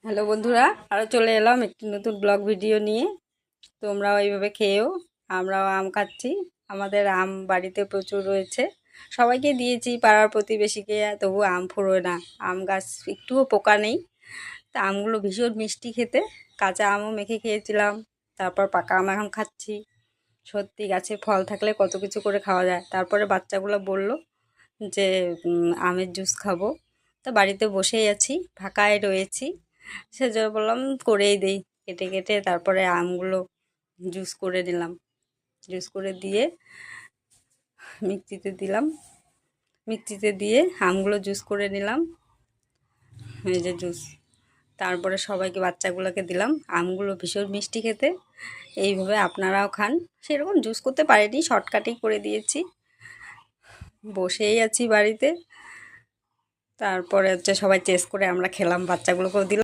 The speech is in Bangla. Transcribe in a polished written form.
হ্যালো বন্ধুরা, আরও চলে এলাম একটি নতুন ব্লগ ভিডিও নিয়ে। তোমরাও এইভাবে খেয়েও। আমরাও আম খাচ্ছি। আমাদের আম বাড়িতে প্রচুর রয়েছে, সবাইকে দিয়েছি, পাড়ার প্রতিবেশীকে, তবু আম ফুরোয় না। আম গাছ একটুও পোকা নেই। তা আমগুলো ভীষণ মিষ্টি খেতে। কাঁচা আমও মেখে খেয়েছিলাম, তারপর পাকা আম এখন খাচ্ছি। সত্যি গাছে ফল থাকলে কত কিছু করে খাওয়া যায়। তারপরে বাচ্চাগুলো বলল যে আমের জুস খাবো। তা বাড়িতে বসেই আছি, ফাঁকায় রয়েছি, সেজন্য বললাম করেই দেই। কেটে কেটে তারপরে আমগুলো জুস করে নিলাম। জুস করে দিয়ে মিক্সিতে দিলাম, মিক্সিতে দিয়ে আমগুলো জুস করে নিলাম। এই যে জুস। তারপরে সবাইকে, বাচ্চাগুলোকে দিলাম। আমগুলো ভীষণ মিষ্টি খেতে। এইভাবে আপনারাও খান। সেরকম জুস করতে পারিনি, শর্টকাটেই করে দিয়েছি। বসেই আছি বাড়িতে। তারপরে সবাই টেস্ট করে আমরা খেলাম, বাচ্চাগুলোকেও দিলাম।